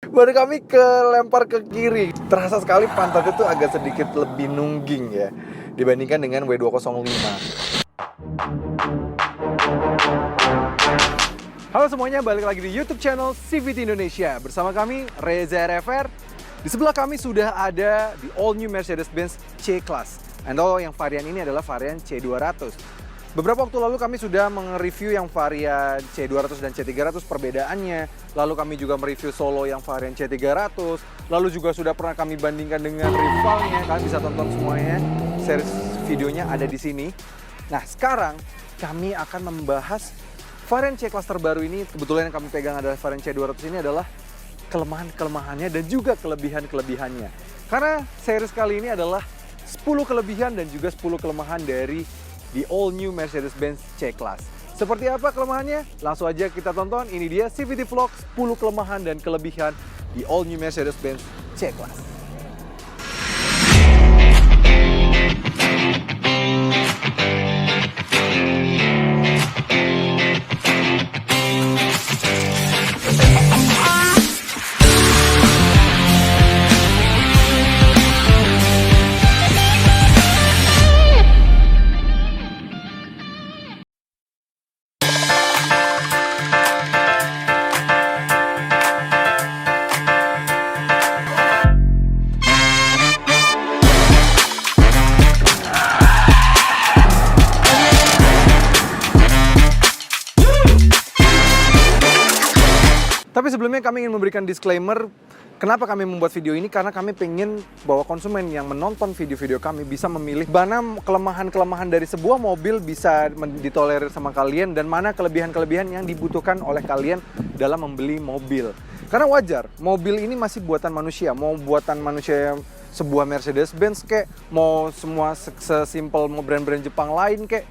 Baru kami kelempar ke kiri. Terasa sekali pantat itu agak sedikit lebih nungging ya dibandingkan dengan W205. Halo semuanya, balik lagi di YouTube channel CVT Indonesia. Bersama kami Reza RFR. Di sebelah kami sudah ada di all new Mercedes-Benz C-Class. And yang varian ini adalah varian C200. Beberapa waktu lalu kami sudah nge-review yang varian C200 dan C300 perbedaannya. Lalu kami juga mereview Solo yang varian C300. Lalu juga sudah pernah kami bandingkan dengan rivalnya. Kalian bisa tonton semuanya. Series videonya ada di sini. Nah, sekarang kami akan membahas varian C-Class terbaru ini. Kebetulan yang kami pegang adalah varian C200 ini adalah kelemahan-kelemahannya dan juga kelebihan-kelebihannya. Karena series kali ini adalah 10 kelebihan dan juga 10 kelemahan dari di all new Mercedes-Benz C-Class. Seperti apa kelemahannya? Langsung aja kita tonton. Ini dia CVT Vlog 10 kelemahan dan kelebihan di all new Mercedes-Benz C-Class. Tapi sebelumnya kami ingin memberikan disclaimer kenapa kami membuat video ini, karena kami pengen bahwa konsumen yang menonton video-video kami bisa memilih mana kelemahan-kelemahan dari sebuah mobil bisa ditolerir sama kalian dan mana kelebihan-kelebihan yang dibutuhkan oleh kalian dalam membeli mobil. Karena wajar, mobil ini masih buatan manusia, mau buatan manusia sebuah Mercedes-Benz kek, mau semua sesimpel mau brand-brand Jepang lain kek,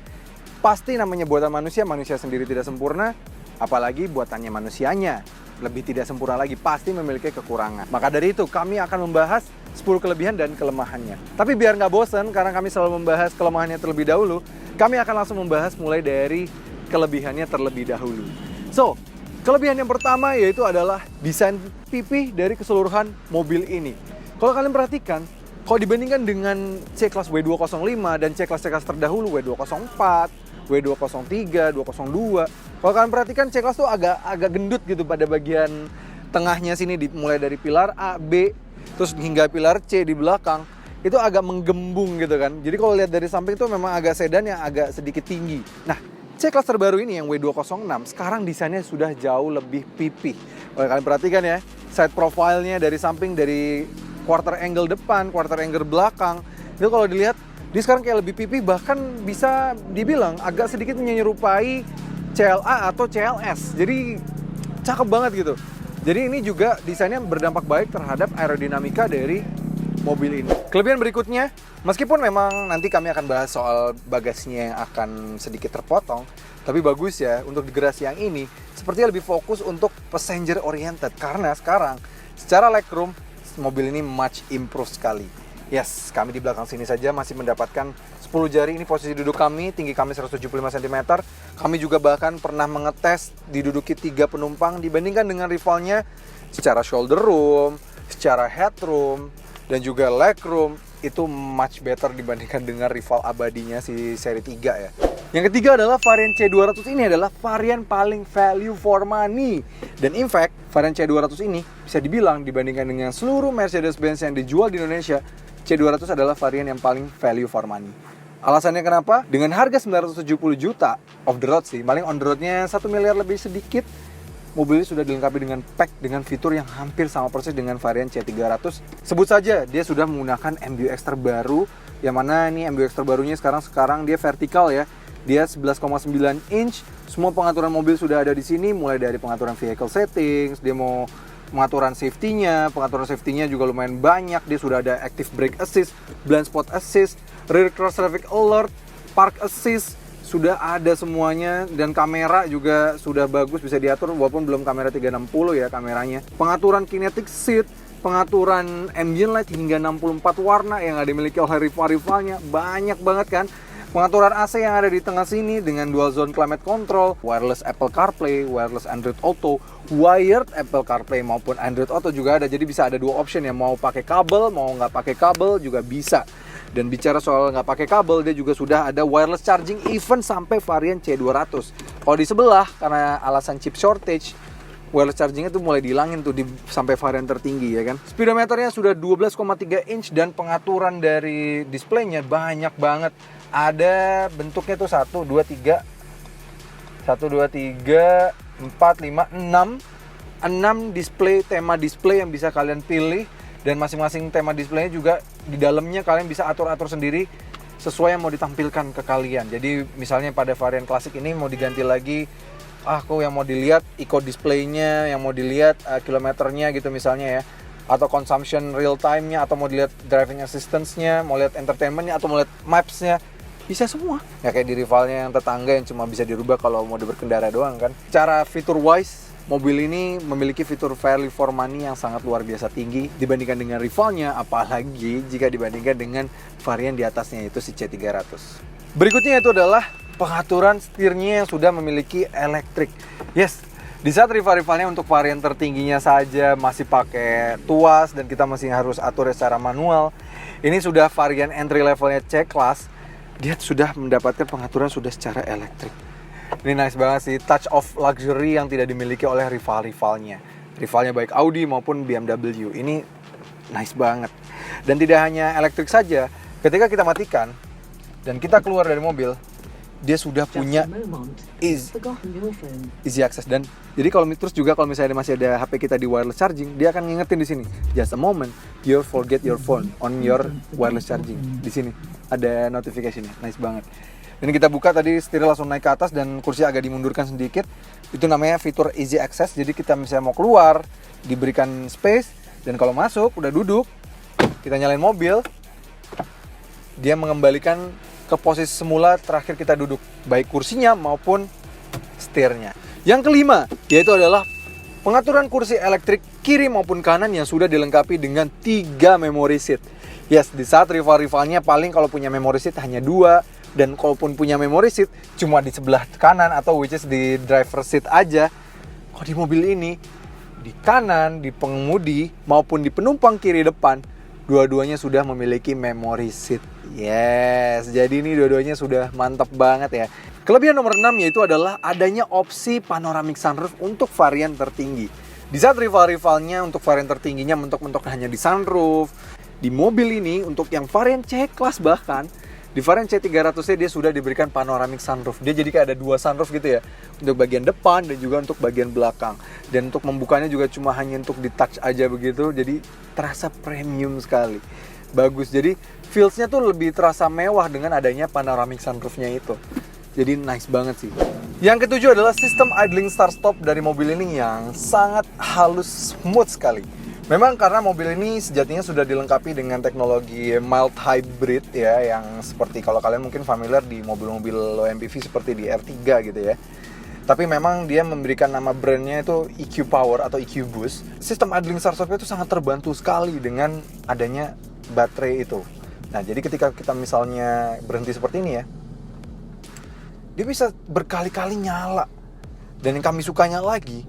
pasti namanya buatan manusia, manusia sendiri tidak sempurna, apalagi buatannya manusianya lebih tidak sempurna lagi, pasti memiliki kekurangan. Maka dari itu, kami akan membahas 10 kelebihan dan kelemahannya. Tapi biar nggak bosen, karena kami selalu membahas kelemahannya terlebih dahulu, kami akan langsung membahas mulai dari kelebihannya terlebih dahulu. So, kelebihan yang pertama yaitu adalah desain pipih dari keseluruhan mobil ini. Kalau kalian perhatikan, kalau dibandingkan dengan C-Class W205 dan C-Class terdahulu W204, W203, 202. Kalau kalian perhatikan C-Class tuh agak gendut gitu pada bagian tengahnya sini, mulai dari pilar A, B, terus hingga pilar C di belakang. Itu agak menggembung gitu kan. Jadi kalau lihat dari samping itu memang agak sedan yang agak sedikit tinggi. Nah, C-Class terbaru ini yang W206 sekarang desainnya sudah jauh lebih pipih. Kalau kalian perhatikan ya, side profile-nya dari samping, dari quarter angle depan, quarter angle belakang. Itu kalau dilihat dia sekarang kayak lebih pipih, bahkan bisa dibilang agak sedikit menyerupai CLA atau CLS. Jadi cakep banget gitu. Jadi ini juga desainnya berdampak baik terhadap aerodinamika dari mobil ini. Kelebihan berikutnya, meskipun memang nanti kami akan bahas soal bagasinya yang akan sedikit terpotong, tapi bagus ya untuk di generasi yang ini sepertinya lebih fokus untuk passenger oriented, karena sekarang secara legroom mobil ini much improve sekali. Yes, kami di belakang sini saja masih mendapatkan 10 jari. Ini posisi duduk kami, tinggi kami 175 cm. Kami juga bahkan pernah mengetes diduduki 3 penumpang dibandingkan dengan rivalnya secara shoulder room, secara headroom, dan juga legroom. Itu much better dibandingkan dengan rival abadinya si seri 3 ya. Yang ketiga adalah varian C200 ini adalah varian paling value for money. Dan in fact, varian C200 ini bisa dibilang dibandingkan dengan seluruh Mercedes-Benz yang dijual di Indonesia, C200 adalah varian yang paling value for money. Alasannya kenapa? Dengan harga 970 juta off the road sih, paling on the roadnya 1 miliar lebih sedikit, mobil ini sudah dilengkapi dengan pack dengan fitur yang hampir sama persis dengan varian C300. Sebut saja dia sudah menggunakan MBUX terbaru, yang mana ini MBUX terbarunya sekarang dia vertikal ya. Dia 11,9 inch. Semua pengaturan mobil sudah ada di sini, mulai dari pengaturan vehicle settings, dia mau pengaturan safety-nya juga lumayan banyak. Dia sudah ada active brake assist, blind spot assist, rear cross traffic alert, park assist, sudah ada semuanya. Dan kamera juga sudah bagus, bisa diatur walaupun belum kamera 360 ya kameranya. Pengaturan kinetic seat, pengaturan ambient light hingga 64 warna yang ada dimiliki oleh rival-rivalnya, banyak banget kan. Pengaturan AC yang ada di tengah sini dengan dual zone climate control, wireless Apple CarPlay, wireless Android Auto, wired Apple CarPlay maupun Android Auto juga ada. Jadi bisa ada dua option ya, mau pakai kabel, mau nggak pakai kabel juga bisa. Dan bicara soal nggak pakai kabel, dia juga sudah ada wireless charging even sampai varian C200. Kalau di sebelah, karena alasan chip shortage, wireless chargingnya tuh mulai dihilangin tuh sampai varian tertinggi ya kan. Speedometernya sudah 12,3 inch dan pengaturan dari displaynya banyak banget. Ada bentuknya tuh 1, 2, 3, 4, 5, 6 display, tema display yang bisa kalian pilih. Dan masing-masing tema displaynya juga di dalamnya kalian bisa atur-atur sendiri sesuai yang mau ditampilkan ke kalian. Jadi misalnya pada varian klasik ini mau diganti lagi, aku yang mau dilihat eco displaynya, yang mau dilihat kilometernya gitu misalnya ya, atau consumption real time-nya, atau mau dilihat driving assistance-nya, mau lihat entertainment-nya, atau mau lihat maps-nya, bisa semua. Ya kayak di rivalnya yang tetangga yang cuma bisa dirubah kalau mau berkendara doang kan. Cara fitur wise, mobil ini memiliki fitur value for money yang sangat luar biasa tinggi dibandingkan dengan rivalnya, apalagi jika dibandingkan dengan varian di atasnya yaitu si C300. Berikutnya itu adalah pengaturan setirnya yang sudah memiliki elektrik. Yes, di saat rival-rivalnya untuk varian tertingginya saja masih pakai tuas dan kita masih harus atur secara manual, ini sudah varian entry levelnya C-Class, dia sudah mendapatkan pengaturan sudah secara elektrik. Ini nice banget sih, touch of luxury yang tidak dimiliki oleh rival-rivalnya. Rivalnya baik Audi maupun BMW. Ini nice banget. Dan tidak hanya elektrik saja, ketika kita matikan dan kita keluar dari mobil, dia sudah punya easy access. Dan jadi kalau misalnya masih ada HP kita di wireless charging, dia akan ngingetin di sini, just a moment you forget your phone on your wireless charging. Di sini ada notification-nya, nice banget. Dan kita buka tadi, setirnya langsung naik ke atas dan kursi agak dimundurkan sedikit. Itu namanya fitur easy access. Jadi kita misalnya mau keluar, diberikan space, dan kalau masuk udah duduk, kita nyalain mobil, dia mengembalikan ke posisi semula terakhir kita duduk, baik kursinya maupun setirnya. Yang kelima, yaitu adalah pengaturan kursi elektrik kiri maupun kanan yang sudah dilengkapi dengan 3 memory seat. Yes, di saat rival-rivalnya paling kalau punya memory seat hanya 2, dan kalaupun punya memory seat cuma di sebelah kanan atau which is di driver seat aja. Kalau di mobil ini, di kanan, di pengemudi maupun di penumpang kiri depan, dua-duanya sudah memiliki memory seat. Yes, jadi ini dua-duanya sudah mantap banget ya. Kelebihan nomor 6 yaitu adalah adanya opsi panoramic sunroof untuk varian tertinggi. Di saat rival-rivalnya untuk varian tertingginya mentok-mentok hanya di sunroof, di mobil ini untuk yang varian C-Class bahkan di varian C300-nya dia sudah diberikan panoramic sunroof. Dia jadi kayak ada 2 sunroof gitu ya, untuk bagian depan dan juga untuk bagian belakang. Dan untuk membukanya juga cuma hanya untuk di touch aja begitu, jadi terasa premium sekali. Bagus, jadi feels-nya tuh lebih terasa mewah dengan adanya panoramic sunroof-nya itu. Jadi nice banget sih. Yang ketujuh adalah sistem idling start stop dari mobil ini yang sangat halus, smooth sekali. Memang karena mobil ini sejatinya sudah dilengkapi dengan teknologi mild hybrid ya, yang seperti kalau kalian mungkin familiar di mobil-mobil low MPV seperti di R3 gitu ya. Tapi memang dia memberikan nama brandnya itu EQ Power atau EQ Boost. Sistem idling start stop itu sangat terbantu sekali dengan adanya baterai itu. Nah, jadi ketika kita misalnya berhenti seperti ini ya, dia bisa berkali-kali nyala. Dan yang kami sukanya lagi,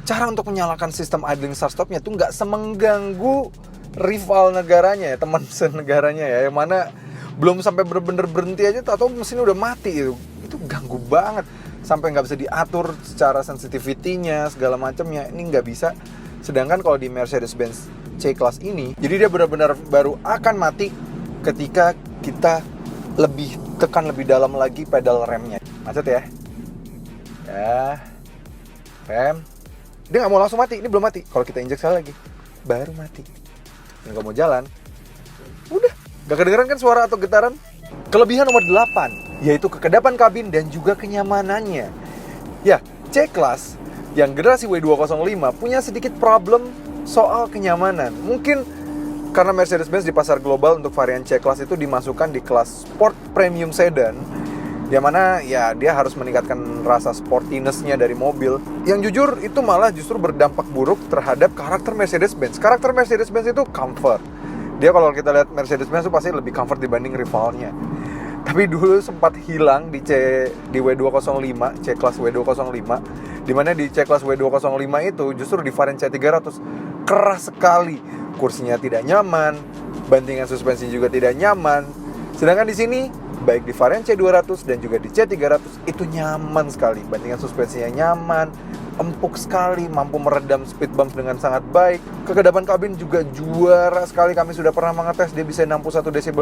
cara untuk menyalakan sistem idling start stopnya tuh nggak semengganggu rival negaranya ya, teman senegaranya ya, yang mana belum sampai bener-bener berhenti aja atau mesinnya udah mati itu ganggu banget, sampai nggak bisa diatur secara sensitivity-nya segala macamnya, ini nggak bisa. Sedangkan kalau di Mercedes-Benz C-Class ini, jadi dia benar-benar baru akan mati ketika kita tekan lebih dalam lagi pedal remnya. Macet ya, rem. Dia nggak mau langsung mati, ini belum mati. Kalau kita injek sekali lagi, baru mati. Nggak mau jalan, udah nggak kedengeran kan suara atau getaran. Kelebihan nomor 8, yaitu kekedapan kabin dan juga kenyamanannya. Ya, C-Class yang generasi W205 punya sedikit problem soal kenyamanan. Mungkin karena Mercedes-Benz di pasar global untuk varian C-Class itu dimasukkan di kelas sport premium sedan, yang mana ya dia harus meningkatkan rasa sportiness-nya dari mobil. Yang jujur itu malah justru berdampak buruk terhadap karakter Mercedes-Benz. Karakter Mercedes-Benz itu comfort. Dia kalau kita lihat Mercedes-Benz itu pasti lebih comfort dibanding rivalnya. Tapi dulu sempat hilang di W205, C-Class W205, dimana di C-Class W205 itu justru di varian C300 keras sekali. Kursinya tidak nyaman, bantingan suspensi juga tidak nyaman. Sedangkan di sini baik di varian C200 dan juga di C300 itu nyaman sekali. Bantingan suspensinya nyaman, empuk sekali, mampu meredam speed bump dengan sangat baik. Kekedapan kabin juga juara sekali. Kami sudah pernah mengetes, dia bisa 61 dB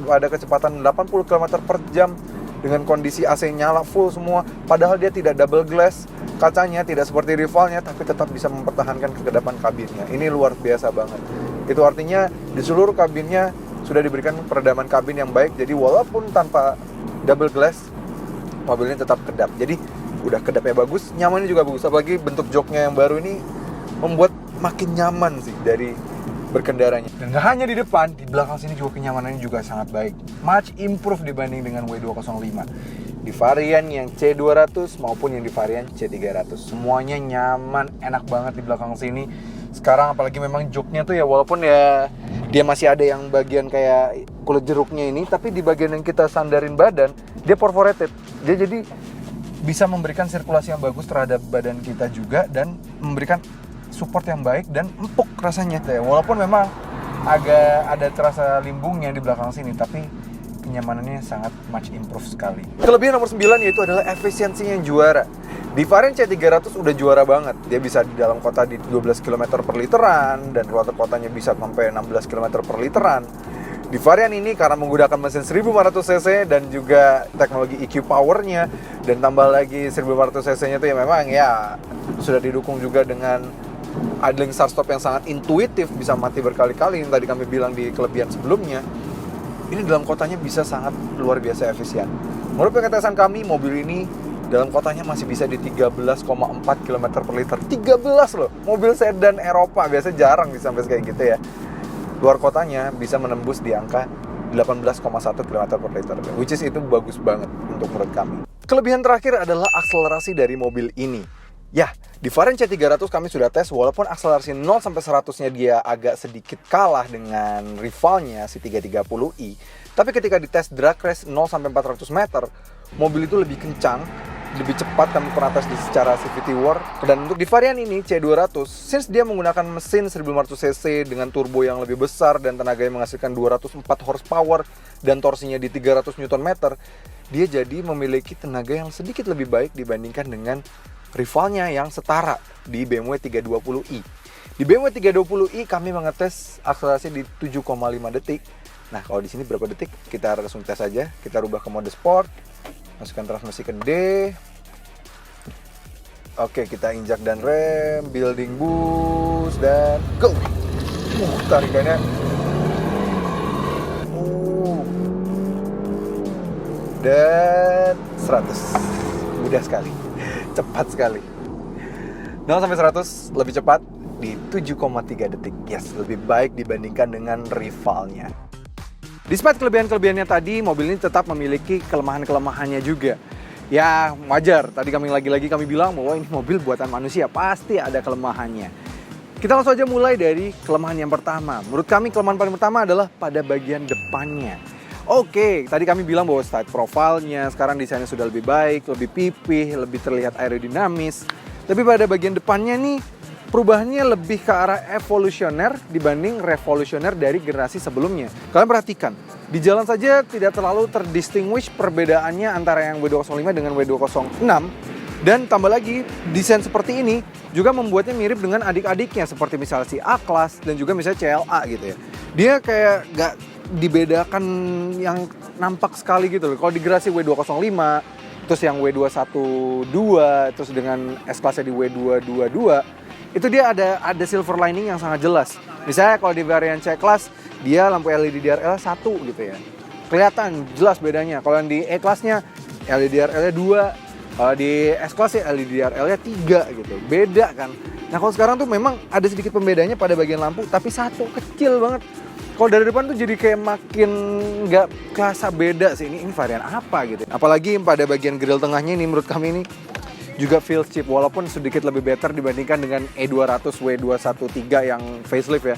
pada kecepatan 80 km per jam dengan kondisi AC nyala full semua. Padahal dia tidak double glass, kacanya tidak seperti rivalnya, tapi tetap bisa mempertahankan kekedapan kabinnya. Ini luar biasa banget. Itu artinya di seluruh kabinnya sudah diberikan peredaman kabin yang baik. Jadi walaupun tanpa double glass, mobil ini tetap kedap. Jadi udah kedapnya bagus, nyamannya juga bagus. Apalagi bentuk joknya yang baru ini membuat makin nyaman sih dari berkendaranya. Dan gak hanya di depan, di belakang sini juga kenyamanannya juga sangat baik. Much improve dibanding dengan W205. Di varian yang C200 maupun yang di varian C300. Semuanya nyaman, enak banget di belakang sini. Sekarang apalagi memang joknya tuh ya, walaupun ya dia masih ada yang bagian kayak kulit jeruknya ini, tapi di bagian yang kita sandarin badan, dia perforated. Dia jadi bisa memberikan sirkulasi yang bagus terhadap badan kita juga dan memberikan support yang baik dan empuk rasanya. Walaupun memang agak ada terasa limbungnya di belakang sini, tapi kenyamanannya sangat much improve sekali. Kelebihan nomor 9 yaitu adalah efisiensinya yang juara. Di varian C300 udah juara banget. Dia bisa di dalam kota di 12 km per literan dan keluar kotanya bisa sampai 16 km per literan. Di varian ini karena menggunakan mesin 1500 cc dan juga teknologi EQ powernya dan tambah lagi 1500 cc nya tuh ya memang ya sudah didukung juga dengan idling start stop yang sangat intuitif, bisa mati berkali-kali yang tadi kami bilang di kelebihan sebelumnya. Ini dalam kotanya bisa sangat luar biasa efisien. Menurut pengetesan kami, mobil ini dalam kotanya masih bisa di 13,4 km per liter. 13 loh, mobil sedan Eropa biasa jarang bisa sampai kayak gitu ya. Luar kotanya bisa menembus di angka 18,1 km per liter, which is itu bagus banget untuk menurut kami. Kelebihan terakhir adalah akselerasi dari mobil ini. Ya, di varian C300 kami sudah tes, walaupun akselerasi 0-100-nya dia agak sedikit kalah dengan rivalnya si 330i, tapi ketika di tes drag race 0-400 meter, mobil itu lebih kencang, lebih cepat. Kami pernah tes di secara CVT War. Dan untuk di varian ini C200, since dia menggunakan mesin 1500 cc dengan turbo yang lebih besar dan tenaga yang menghasilkan 204 horsepower dan torsinya di 300 Nm, dia jadi memiliki tenaga yang sedikit lebih baik dibandingkan dengan rivalnya yang setara di BMW 320i. Di BMW 320i kami mengetes akselerasi di 7,5 detik. Nah, kalau di sini berapa detik? Kita langsung tes aja. Kita rubah ke mode sport. Masukkan transmisi ke D. Oke, kita injak dan rem, building boost, dan go! Tarikannya. Dan 100. Mudah sekali. Cepat sekali. 0-100 lebih cepat di 7,3 detik. Yes, lebih baik dibandingkan dengan rivalnya. Despite kelebihan-kelebihannya tadi, mobil ini tetap memiliki kelemahan-kelemahannya juga. Ya, wajar. Tadi lagi-lagi kami bilang bahwa ini mobil buatan manusia, pasti ada kelemahannya. Kita langsung aja mulai dari kelemahan yang pertama. Menurut kami kelemahan paling pertama adalah pada bagian depannya. Oke, tadi kami bilang bahwa side profile-nya sekarang desainnya sudah lebih baik, lebih pipih, lebih terlihat aerodinamis. Tapi pada bagian depannya nih, perubahannya lebih ke arah evolusioner dibanding revolusioner dari generasi sebelumnya. Kalian perhatikan, di jalan saja tidak terlalu terdistinguish perbedaannya antara yang W205 dengan W206. Dan tambah lagi, desain seperti ini juga membuatnya mirip dengan adik-adiknya seperti misalnya si A-Class dan juga misalnya CLA gitu ya. Dia kayak gak dibedakan yang nampak sekali gitu loh. Kalau di generasi W205, terus yang W212, terus dengan S-Class-nya di W222, itu dia ada silver lining yang sangat jelas. Misalnya kalau di varian C-Class, dia lampu LED DRL 1 gitu ya. Kelihatan jelas bedanya. Kalau yang di E-Class-nya LED DRL-nya 2, kalau di S-Class ya LED DRL-nya 3 gitu. Beda kan. Nah kalau sekarang tuh memang ada sedikit pembedanya pada bagian lampu, tapi satu, kecil banget. Kalau dari depan tuh jadi kayak makin nggak kerasa beda sih. Ini varian apa gitu. Apalagi pada bagian grill tengahnya ini menurut kami ini juga feel cheap. Walaupun sedikit lebih better dibandingkan dengan E200 W213 yang facelift ya.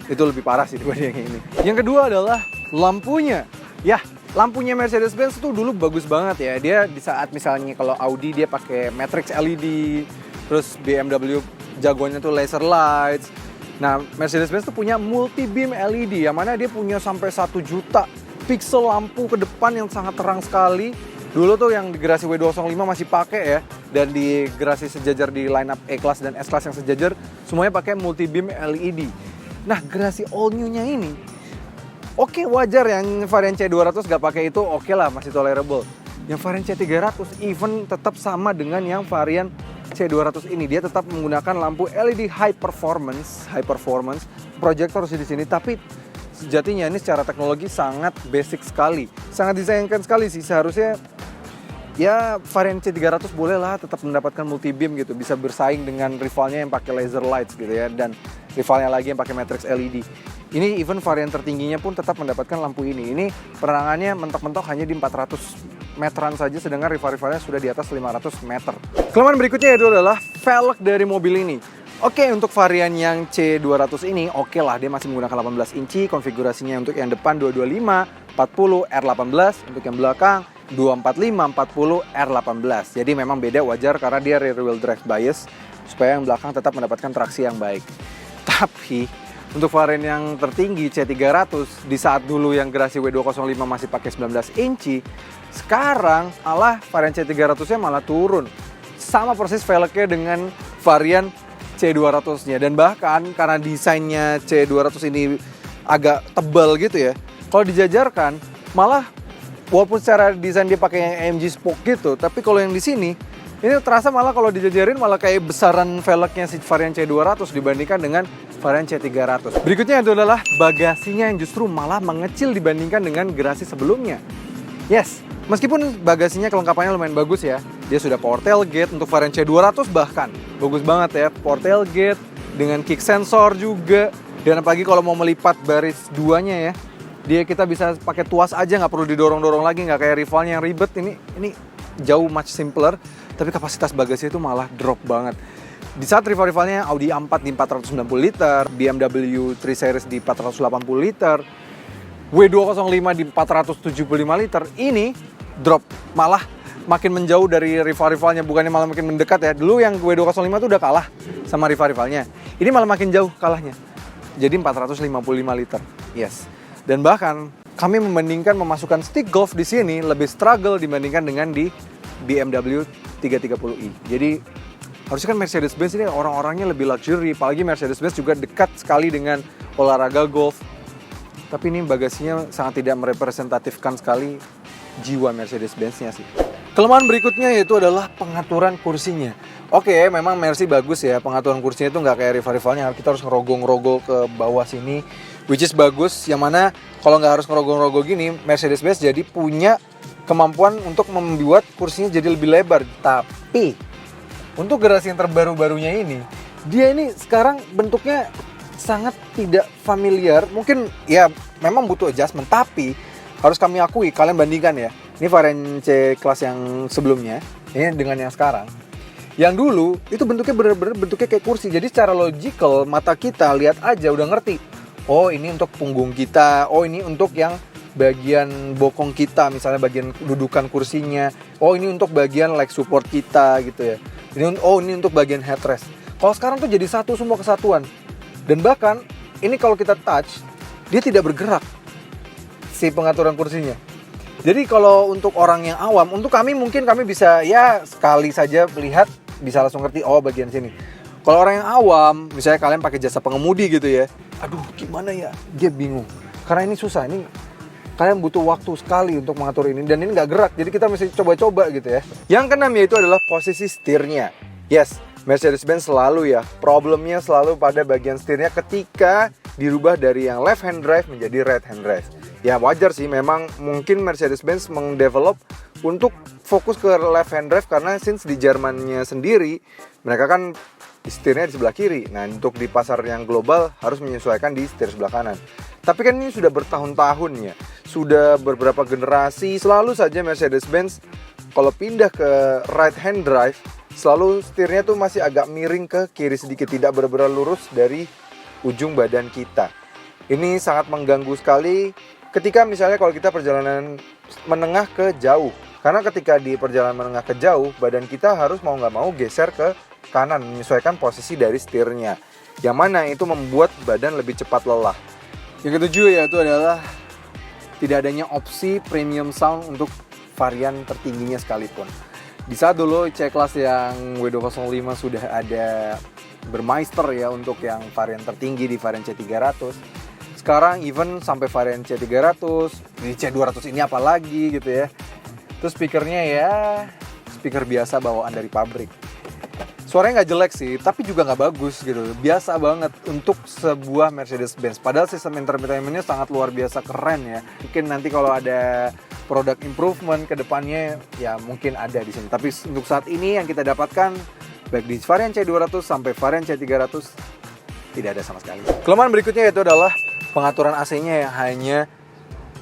Itu lebih parah sih dibanding yang ini. Yang kedua adalah lampunya. Ya, Lampunya Mercedes-Benz tuh dulu bagus banget ya. Dia di saat misalnya kalau Audi dia pakai matrix LED, terus BMW jagoannya tuh laser lights. Nah, Mercedes-Benz tuh punya multi beam LED yang mana dia punya sampai 1 juta pixel lampu ke depan yang sangat terang sekali. Dulu tuh yang di Gerasi W205 masih pakai ya, dan di Gerasi sejajar di lineup E-Class dan S-Class yang sejajar semuanya pakai multi beam LED. Nah, Gerasi all new-nya ini oke, wajar yang varian C200 gak pakai itu, oke lah, masih tolerable. Yang varian C300 even tetap sama dengan yang varian C200 ini. Dia tetap menggunakan lampu LED high performance proyektor sih di sini, tapi sejatinya ini secara teknologi sangat basic sekali. Sangat disayangkan sekali sih, seharusnya ya varian C300 boleh lah tetap mendapatkan multi beam gitu, bisa bersaing dengan rivalnya yang pakai laser lights gitu ya, dan rivalnya lagi yang pakai matrix LED. Ini even varian tertingginya pun tetap mendapatkan lampu ini. Ini penerangannya mentok-mentok hanya di 400 meteran saja, sedangkan rival-rivalnya sudah di atas 500 meter. Kelemahan berikutnya itu adalah velg dari mobil ini. Oke, untuk varian yang C200 ini oke lah, dia masih menggunakan 18 inci, konfigurasinya untuk yang depan 225, 40, R18, untuk yang belakang 245, 40, R18. Jadi memang beda, wajar karena dia rear wheel drive bias, supaya yang belakang tetap mendapatkan traksi yang baik. Tapi untuk varian yang tertinggi C300, di saat dulu yang Gerasi W205 masih pakai 19 inci, sekarang malah varian C300-nya malah turun. Sama persis velgnya dengan varian C200-nya. Dan bahkan karena desainnya C200 ini agak tebal gitu ya, kalau dijajarkan malah walaupun secara desain dia pakai yang AMG spoke gitu, tapi kalau yang di sini ini terasa malah kalau dijajarin malah kayak besaran velgnya si varian C200 dibandingkan dengan varian C300. Berikutnya itu adalah bagasinya yang justru malah mengecil dibandingkan dengan Gerasi sebelumnya. Yes, meskipun bagasinya kelengkapannya lumayan bagus ya. Dia sudah power tailgate untuk varian C200 bahkan. Bagus banget ya, power tailgate dengan kick sensor juga. Dan apalagi kalau mau melipat baris duanya ya, dia kita bisa pakai tuas aja, nggak perlu didorong-dorong lagi, nggak kayak rivalnya yang ribet. Ini jauh much simpler, tapi kapasitas bagasi itu malah drop banget. Di saat rival-rivalnya Audi A4 di 490 liter, BMW 3 Series di 480 liter, W205 di 475 liter, ini drop, malah makin menjauh dari rival-rivalnya, bukannya malah makin mendekat ya. Dulu yang W205 itu udah kalah sama rival-rivalnya, ini malah makin jauh kalahnya, jadi 455 liter. Yes, dan bahkan kami membandingkan memasukkan stick golf di sini lebih struggle dibandingkan dengan di BMW 330i. Jadi harusnya kan Mercedes-Benz ini orang-orangnya lebih luxury, apalagi Mercedes-Benz juga dekat sekali dengan olahraga golf. Tapi ini bagasinya sangat tidak merepresentatifkan sekali jiwa Mercedes-Benz-nya sih. Kelemahan berikutnya yaitu adalah pengaturan kursinya. Oke, memang Mercy bagus ya, pengaturan kursinya itu nggak kayak rival-rivalnya, kita harus ngerogoh-ngerogoh ke bawah sini, which is bagus, yang mana kalau nggak harus ngerogoh-ngerogoh gini, Mercedes-Benz jadi punya kemampuan untuk membuat kursinya jadi lebih lebar. Tapi untuk Gerasi yang terbaru-barunya ini, dia ini sekarang bentuknya sangat tidak familiar. Mungkin ya memang butuh adjustment, tapi harus kami akui, kalian bandingkan ya. Ini varian C-Class yang sebelumnya, ini dengan yang sekarang. Yang dulu itu bentuknya bener-bener bentuknya kayak kursi. Jadi secara logical mata kita lihat aja udah ngerti. Oh, ini untuk punggung kita. Oh, ini untuk yang bagian bokong kita, misalnya bagian dudukan kursinya. Oh, ini untuk bagian leg support kita gitu ya. Ini untuk bagian headrest. Kalau sekarang tuh jadi satu semua kesatuan. Dan bahkan ini kalau kita touch, dia tidak bergerak si pengaturan kursinya. Jadi kalau untuk orang yang awam, untuk kami mungkin kami bisa ya sekali saja melihat bisa langsung ngerti oh bagian sini. Kalau orang yang awam, misalnya kalian pakai jasa pengemudi gitu ya, aduh gimana ya, dia bingung. Karena ini susah, ini kalian butuh waktu sekali untuk mengatur ini dan ini nggak gerak, jadi kita mesti coba-coba gitu ya. Yang keenam yaitu adalah posisi setirnya. Yes, Mercedes-Benz selalu ya, problemnya selalu pada bagian setirnya ketika dirubah dari yang left hand drive menjadi right hand drive. Ya wajar sih, memang mungkin Mercedes-Benz mendevelop untuk fokus ke left hand drive karena since di Jermannya sendiri mereka kan setirnya di sebelah kiri. Nah untuk di pasar yang global harus menyesuaikan di setir sebelah kanan. Tapi kan ini sudah bertahun-tahun ya, sudah beberapa generasi selalu saja Mercedes-Benz kalau pindah ke right hand drive selalu setirnya tuh masih agak miring ke kiri sedikit, tidak benar-benar lurus dari ujung badan kita. Ini sangat mengganggu sekali ketika misalnya kalau kita perjalanan menengah ke jauh. Karena ketika di perjalanan menengah ke jauh, badan kita harus mau nggak mau geser ke kanan, menyesuaikan posisi dari setirnya. Yang mana itu membuat badan lebih cepat lelah. Yang ketujuh yaitu adalah tidak adanya opsi premium sound untuk varian tertingginya sekalipun. Di saat dulu C-Class yang W205 sudah ada bermeister ya untuk yang varian tertinggi di varian C300. Sekarang even sampai varian C300, di C200 ini apalagi gitu ya. Terus speakernya ya speaker biasa bawaan dari pabrik. Suaranya nggak jelek sih, tapi juga nggak bagus gitu. Biasa banget untuk sebuah Mercedes-Benz. Padahal sistem entertainment-nya sangat luar biasa keren ya. Mungkin nanti kalau ada product improvement ke depannya ya mungkin ada di sini. Tapi untuk saat ini yang kita dapatkan baik di varian C200 sampai varian C300 tidak ada sama sekali. Kelemahan berikutnya yaitu adalah pengaturan AC-nya yang hanya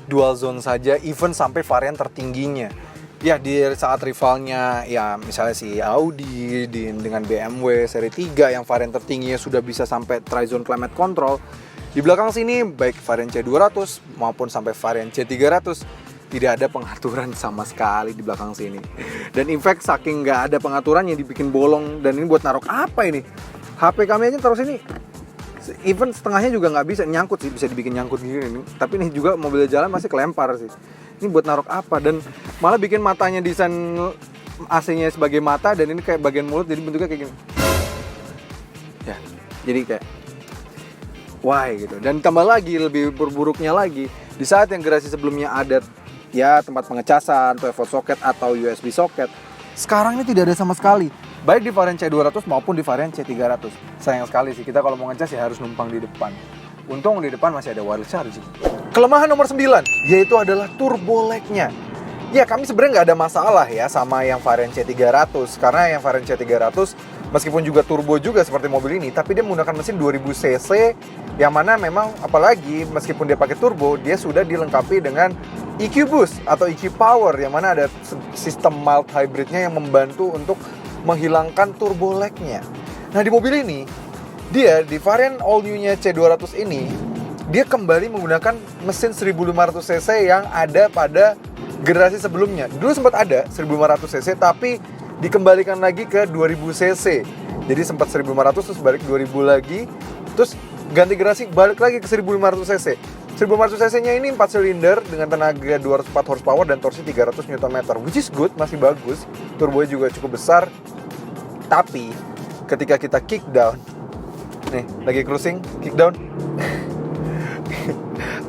dual zone saja, even sampai varian tertingginya. Ya di saat rivalnya ya misalnya si Audi dengan BMW seri 3 yang varian tertingginya sudah bisa sampai tri-zone climate control, di belakang sini baik varian C200 maupun sampai varian C300 tidak ada pengaturan sama sekali di belakang sini. Dan in fact saking nggak ada pengaturannya dibikin bolong, dan ini buat naruh apa ini? HP kami aja taruh sini. Even setengahnya juga nggak bisa nyangkut sih, bisa dibikin nyangkut gini. Tapi ini juga mobil jalan masih kelempar sih. Ini buat naruh apa? Dan malah bikin matanya desain AC-nya sebagai mata, dan ini kayak bagian mulut jadi bentuknya kayak gini. Ya, jadi kayak why gitu. Dan tambah lagi lebih buruknya lagi, di saat yang garasi sebelumnya ada ya tempat pengecasan, 12V socket atau USB socket, sekarang ini tidak ada sama sekali. Baik di varian C200 maupun di varian C300. Sayang sekali sih, kita kalau mau ngecas ya harus numpang di depan. Untung di depan masih ada wireless charging. Kelemahan nomor 9, yaitu adalah turbo lag-nya. Ya kami sebenarnya nggak ada masalah ya sama yang varian C300. Karena yang varian C300 meskipun juga turbo juga seperti mobil ini, tapi dia menggunakan mesin 2000cc, yang mana memang apalagi meskipun dia pakai turbo, dia sudah dilengkapi dengan EQ Boost atau EQ Power, yang mana ada sistem mild hybridnya yang membantu untuk menghilangkan turbo lag-nya. Nah di mobil ini, dia di varian all new-nya C200 ini, dia kembali menggunakan mesin 1500cc yang ada pada generasi sebelumnya. Dulu sempat ada 1500cc, tapi dikembalikan lagi ke 2000cc. Jadi sempat 1500 terus balik 2000 lagi, terus ganti generasi balik lagi ke 1500cc. 1500cc-nya ini 4 silinder dengan tenaga 204 horsepower dan torsi 300 Nm, which is good, masih bagus. Turbonya juga cukup besar. Tapi ketika kita kick down, nih lagi cruising, kick down,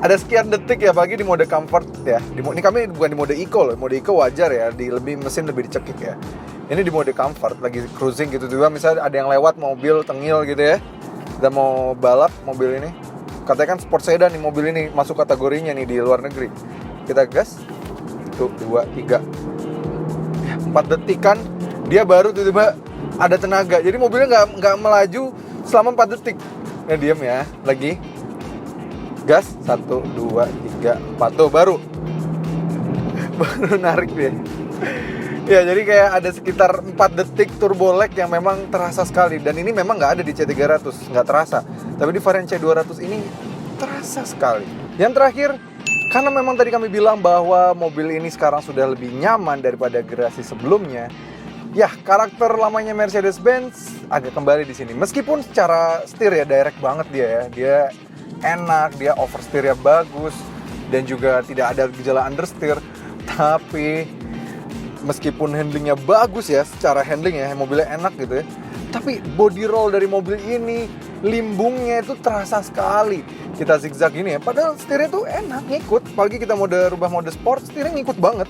ada sekian detik ya, bagi di mode comfort ya. Ini kami bukan di mode eco loh, mode eco wajar ya, di mesin lebih dicekik ya. Ini di mode comfort, lagi cruising gitu juga, misalnya ada yang lewat mobil tengil gitu ya, kita mau balap mobil ini, katanya kan sport sedan nih mobil ini, masuk kategorinya nih di luar negeri. Kita gas, 1, 2, 3, 4 detik kan, dia baru tiba-tiba ada tenaga. Jadi mobilnya nggak melaju selama 4 detik. Ya diam ya, lagi gas, 1, 2, 3, 4, tuh baru narik dia. Ya jadi kayak ada sekitar 4 detik turbo lag yang memang terasa sekali. Dan ini memang nggak ada di C300, nggak terasa. Tapi di varian C200 ini terasa sekali. Yang terakhir, karena memang tadi kami bilang bahwa mobil ini sekarang sudah lebih nyaman daripada generasi sebelumnya, ya karakter lamanya Mercedes-Benz agak kembali di sini. Meskipun secara setir ya direct banget dia ya, dia enak, dia oversteer-nya bagus, dan juga tidak ada gejala understeer. Tapi meskipun handlingnya bagus ya, secara handling ya mobilnya enak gitu ya, tapi body roll dari mobil ini, limbungnya itu terasa sekali. Kita zigzag gini ya, padahal setirnya tuh enak, ngikut. Apalagi kita rubah mode sport, setirnya ngikut banget,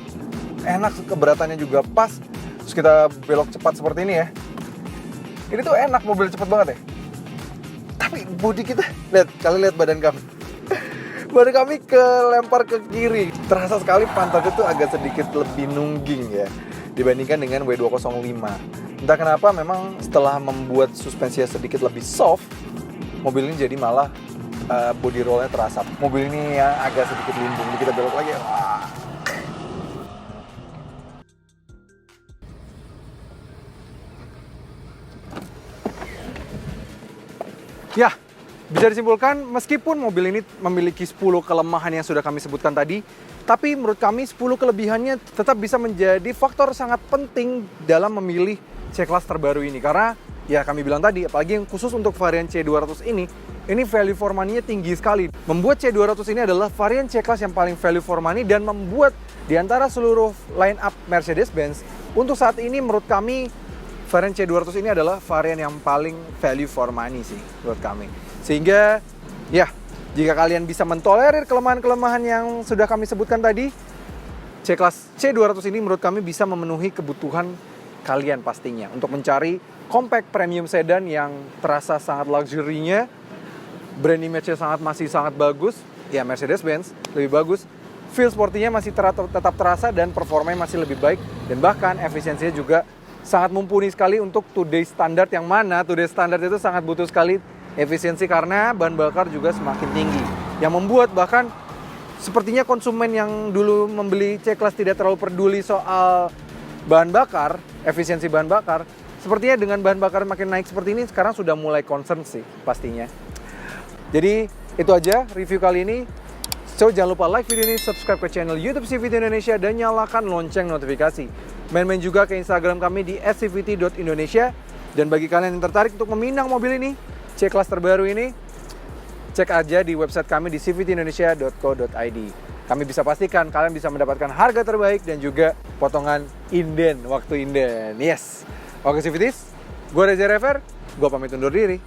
enak, keberatannya juga pas. Terus kita belok cepat seperti ini ya, ini tuh enak, mobil cepet banget ya. Tapi body kita, lihat badan kami. Badan kami kelempar ke kiri. Terasa sekali pantatnya tuh agak sedikit lebih nungging ya, dibandingkan dengan W205. Entah kenapa memang setelah membuat suspensinya sedikit lebih soft, mobil ini jadi malah body rollnya terasa. Mobil ini ya agak sedikit limbung. Jadi kita belok lagi. Wah. Ya, Bisa disimpulkan, meskipun mobil ini memiliki 10 kelemahan yang sudah kami sebutkan tadi, tapi menurut kami 10 kelebihannya tetap bisa menjadi faktor sangat penting dalam memilih C-Class terbaru ini. Karena ya kami bilang tadi, apalagi yang khusus untuk varian C200 ini value for money-nya tinggi sekali. Membuat C200 ini adalah varian C-Class yang paling value for money dan membuat di antara seluruh line up Mercedes-Benz, untuk saat ini menurut kami varian C200 ini adalah varian yang paling value for money sih menurut kami. Sehingga ya, jika kalian bisa mentolerir kelemahan-kelemahan yang sudah kami sebutkan tadi, C-Class C200 ini menurut kami bisa memenuhi kebutuhan kalian pastinya untuk mencari compact premium sedan yang terasa sangat luxury-nya, brand image-nya masih sangat bagus, ya Mercedes-Benz lebih bagus, feel sportinya masih tetap terasa dan performanya masih lebih baik, dan bahkan efisiensinya juga sangat mumpuni sekali untuk today's standard, yang mana today's standard itu sangat butuh sekali efisiensi karena bahan bakar juga semakin tinggi. Yang membuat bahkan sepertinya konsumen yang dulu membeli C-Class tidak terlalu peduli soal bahan bakar, efisiensi bahan bakar, sepertinya dengan bahan bakar makin naik seperti ini sekarang sudah mulai concern sih pastinya. Jadi itu aja review kali ini. So jangan lupa like video ini, subscribe ke channel YouTube CVT Indonesia dan nyalakan lonceng notifikasi. Main-main juga ke Instagram kami di @cvt.indonesia. Dan bagi kalian yang tertarik untuk meminang mobil ini, C-Class terbaru ini, cek aja di website kami di cvtindonesia.co.id. Kami bisa pastikan kalian bisa mendapatkan harga terbaik dan juga potongan inden, waktu inden. Yes. Oke CVTs, gue Reza Rever, gue pamit undur diri.